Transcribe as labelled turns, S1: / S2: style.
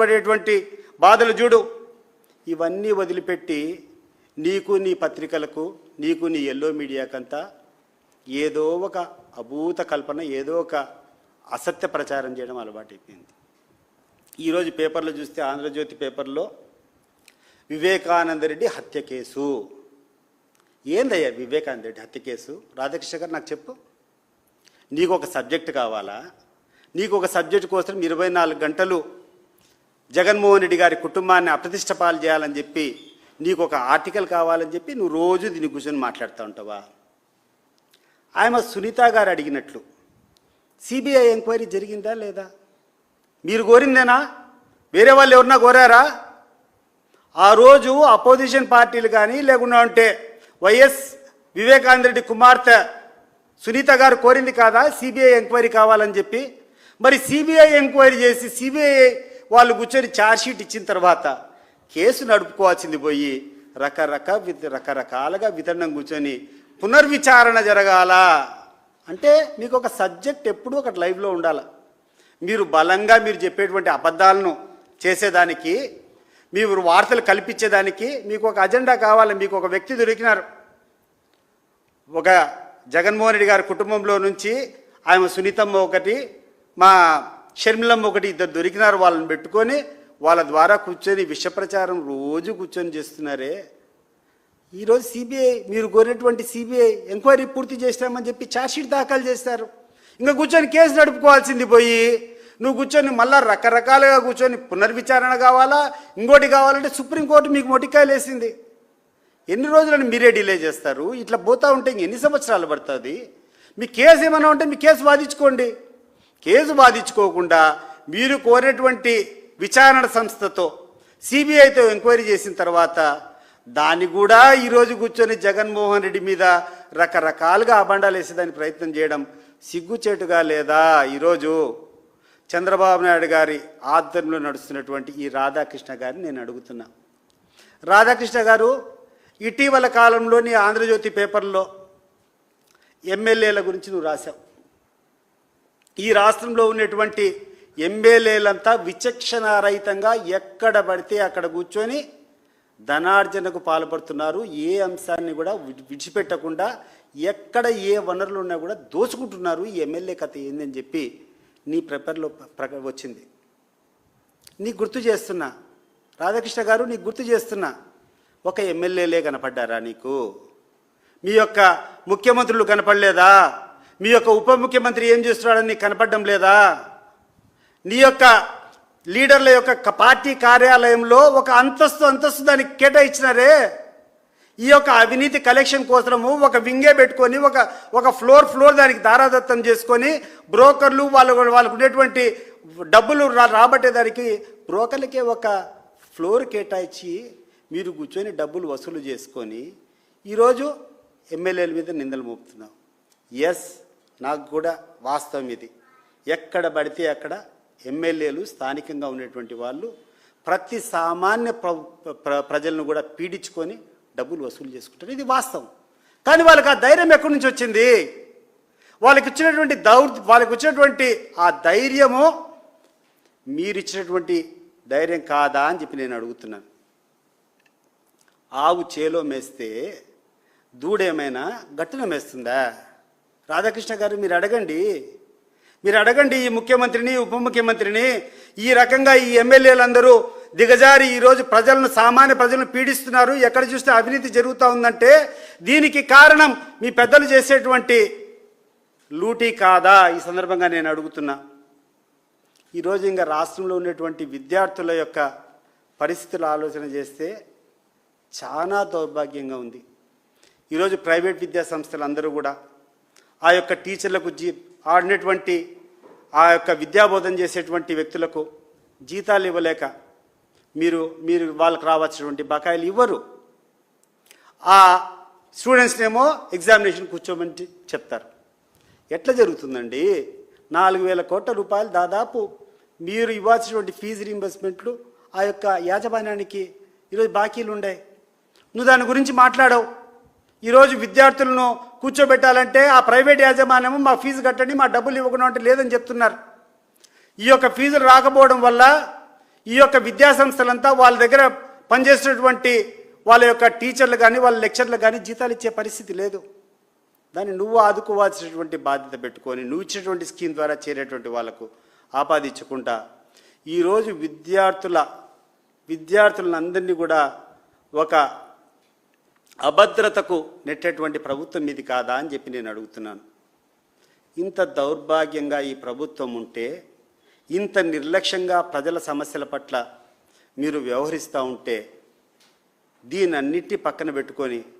S1: పడేటువంటి బాధలు చూడు. ఇవన్నీ వదిలిపెట్టి నీకు నీ పత్రికలకు నీకు నీ ఎల్లో మీడియాకంతా ఏదో ఒక అభూత కల్పన ఏదో ఒక అసత్య ప్రచారం చేయడం అలవాటైపోయింది. ఈరోజు పేపర్లో చూస్తే ఆంధ్రజ్యోతి పేపర్లో వివేకానంద రెడ్డి హత్య కేసు. ఏందయ్యా వివేకానంద రెడ్డి హత్య కేసు? రాధాకృష్ణ గారు నాకు చెప్పు. నీకు ఒక సబ్జెక్ట్ కావాలా? నీకు ఒక సబ్జెక్టు కోసం 24 గంటలు జగన్మోహన్ రెడ్డి గారి కుటుంబాన్ని అప్రతిష్ట పాలు చేయాలని చెప్పి నీకు ఒక ఆర్టికల్ కావాలని చెప్పి నువ్వు రోజు దీన్ని కూర్చొని మాట్లాడుతూ ఉంటావా? ఆమె సునీత గారు అడిగినట్లు సిబిఐ ఎంక్వైరీ జరిగిందా లేదా? మీరు కోరిందేనా? వేరే వాళ్ళు ఎవరన్నా కోరారా? ఆ రోజు అపోజిషన్ పార్టీలు కానీ లేకుండా ఉంటే వైఎస్ వివేకానంద రెడ్డి కుమార్తె సునీత గారు కోరింది కాదా సిబిఐ ఎంక్వైరీ కావాలని చెప్పి? మరి సిబిఐ ఎంక్వైరీ చేసి సిబిఐ వాళ్ళు కూర్చొని ఛార్జ్షీట్ ఇచ్చిన తర్వాత కేసు నడుపుకోవాల్సింది పోయి రకరకాలుగా వితరణం కూర్చొని పునర్విచారణ జరగాల అంటే మీకు ఒక సబ్జెక్ట్ ఎప్పుడూ ఒకటి లైవ్లో ఉండాలి. మీరు బలంగా మీరు చెప్పేటువంటి అబద్ధాలను చేసేదానికి, మీరు వార్తలు కల్పించేదానికి మీకు ఒక అజెండా కావాలి. మీకు ఒక వ్యక్తి దొరికినారు. ఒక జగన్మోహన్ రెడ్డి గారి కుటుంబంలో నుంచి ఆమె సునీతమ్మ ఒకటి, మా షర్మిలమ్మ ఒకటి, ఇద్దరు దొరికినారు. వాళ్ళని పెట్టుకొని వాళ్ళ ద్వారా కూర్చొని విష ప్రచారం రోజు కూర్చొని చేస్తున్నారే. ఈరోజు సిబిఐ మీరు కోరినటువంటి సిబిఐ ఎంక్వైరీ పూర్తి చేస్తామని చెప్పి ఛార్జ్షీట్ దాఖలు చేస్తారు. ఇంకా కూర్చొని కేసు నడుపుకోవాల్సింది పోయి నువ్వు కూర్చొని మళ్ళీ రకరకాలుగా కూర్చొని పునర్విచారణ కావాలా, ఇంకోటి కావాలంటే సుప్రీంకోర్టు మీకు మొటికాయలు వేసింది. ఎన్ని రోజులను మీరే డిలే చేస్తారు? ఇట్లా పోతూ ఉంటే ఎన్ని సంవత్సరాలు పడుతుంది? మీ కేసు ఏమైనా ఉంటే మీ కేసు వాదించుకోండి. కేసు వాదించుకోకుండా మీరు కోరినటువంటి విచారణ సంస్థతో సిబిఐతో ఎంక్వైరీ చేసిన తర్వాత దాన్ని కూడా ఈరోజు కూర్చొని జగన్మోహన్ రెడ్డి మీద రకరకాలుగా అబండాలు వేసేదానికి ప్రయత్నం చేయడం సిగ్గుచేటుగా లేదా? ఈరోజు చంద్రబాబు నాయుడు గారి ఆధ్వర్యంలో నడుస్తున్నటువంటి ఈ రాధాకృష్ణ గారిని నేను అడుగుతున్నా. రాధాకృష్ణ గారు, ఇటీవల కాలంలోని ఆంధ్రజ్యోతి పేపర్లో ఎమ్మెల్యేల గురించి నువ్వు రాశావు. ఈ రాష్ట్రంలో ఉన్నటువంటి ఎమ్మెల్యేలంతా విచక్షణారహితంగా ఎక్కడ పడితే అక్కడ కూర్చొని ధనార్జనకు పాల్పడుతున్నారు. ఏ అంశాన్ని కూడా విడిచిపెట్టకుండా ఎక్కడ ఏ వనరులు ఉన్నా కూడా దోచుకుంటున్నారు. ఈ ఎమ్మెల్యే కథ ఏందని చెప్పి నీ పేపర్లో వచ్చింది. నీకు గుర్తు చేస్తున్నా రాధాకృష్ణ గారు, నీకు గుర్తు చేస్తున్నా. ఒక ఎమ్మెల్యేలే కనపడ్డారా నీకు? మీ యొక్క ముఖ్యమంత్రులు కనపడలేదా? మీ యొక్క ఉప ముఖ్యమంత్రి ఏం చేస్తున్నాడని నీకు కనపడడం లేదా? నీ యొక్క లీడర్ల యొక్క పార్టీ కార్యాలయంలో ఒక అంతస్తు దానికి కేటాయించినారే. ఈ యొక్క అవినీతి కలెక్షన్ కోసము ఒక వింగే పెట్టుకొని ఒక ఫ్లోర్ దానికి దారాదత్తం చేసుకొని బ్రోకర్లు వాళ్ళకు ఉండేటువంటి డబ్బులు రాబట్టేదానికి బ్రోకర్లకే ఒక ఫ్లోర్ కేటాయించి మీరు కూర్చొని డబ్బులు వసూలు చేసుకొని ఈరోజు ఎమ్మెల్యేల మీద నిందలు మోపుతున్నావు. ఎస్, నాకు కూడా వాస్తవం ఇది. ఎక్కడ పడితే అక్కడ ఎమ్మెల్యేలు స్థానికంగా ఉండేటువంటి వాళ్ళు ప్రతి సామాన్య ప్రజలను కూడా పీడించుకొని డబ్బులు వసూలు చేసుకుంటారు. ఇది వాస్తవం. కానీ వాళ్ళకి ఆ ధైర్యం ఎక్కడి నుంచి వచ్చింది? వాళ్ళకి వచ్చినటువంటి ఆ ధైర్యము మీరు ఇచ్చినటువంటి ధైర్యం కాదా అని చెప్పి నేను అడుగుతున్నాను. ఆవు చేలో మేస్తే దూడేమైనా గట్టున మేస్తుందా? రాధాకృష్ణ గారు, మీరు అడగండి ఈ ముఖ్యమంత్రిని, ఉప ముఖ్యమంత్రిని. ఈ రకంగా ఈ ఎమ్మెల్యేలందరూ దిగజారి ఈరోజు సామాన్య ప్రజలను పీడిస్తున్నారు. ఎక్కడ చూస్తే అవినీతి జరుగుతూ ఉందంటే దీనికి కారణం మీ పెద్దలు చేసేటువంటి లూటీ కాదా? ఈ సందర్భంగా నేను అడుగుతున్నా. ఈరోజు ఇంకా రాష్ట్రంలో ఉన్నటువంటి విద్యార్థుల యొక్క పరిస్థితులు ఆలోచన చేస్తే చాలా దౌర్భాగ్యంగా ఉంది. ఈరోజు ప్రైవేట్ విద్యా సంస్థలు అందరూ కూడా ఆ యొక్క టీచర్లకు ఆడినటువంటి ఆ యొక్క విద్యాబోధన చేసేటువంటి వ్యక్తులకు జీతాలు ఇవ్వలేక మీరు వాళ్ళకు రావాల్సినటువంటి బకాయిలు ఇవ్వరు. ఆ స్టూడెంట్స్నేమో ఎగ్జామినేషన్ కూర్చోమని చెప్తారు. ఎట్లా జరుగుతుందండి? 4,000 కోట్ల రూపాయలు దాదాపు మీరు ఇవ్వాల్సినటువంటి ఫీజు రీంబర్స్మెంట్లు ఆ యొక్క యాజమాన్యానికి ఈరోజు బాకీలు ఉండే. నువ్వు దాని గురించి మాట్లాడవు. ఈరోజు విద్యార్థులను కూర్చోబెట్టాలంటే ఆ ప్రైవేట్ యాజమాన్యము మా ఫీజు కట్టండి, మా డబ్బులు ఇవ్వకుండా అంటే లేదని చెప్తున్నారు. ఈ యొక్క ఫీజులు రాకపోవడం వల్ల ఈ యొక్క విద్యాసంస్థలంతా వాళ్ళ దగ్గర పనిచేసినటువంటి వాళ్ళ యొక్క టీచర్లు కానీ వాళ్ళ లెక్చర్లు కానీ జీతాలు ఇచ్చే పరిస్థితి లేదు. దాన్ని నువ్వు ఆదుకోవాల్సినటువంటి బాధ్యత పెట్టుకొని నువ్వు ఇచ్చినటువంటి స్కీమ్ ద్వారా చేరేటువంటి వాళ్ళకు ఆపాదించుకుంటా ఈరోజు విద్యార్థులందరినీ కూడా ఒక అభద్రతకు నెట్టేటువంటి ప్రభుత్వం ఇది కాదా అని చెప్పి నేను అడుగుతున్నాను. ఇంత దౌర్భాగ్యంగా ఈ ప్రభుత్వం ఉంటే, ఇంత నిర్లక్ష్యంగా ప్రజల సమస్యల పట్ల మీరు వ్యవహరిస్తూ ఉంటే, దీనన్నిటి పక్కన పెట్టుకొని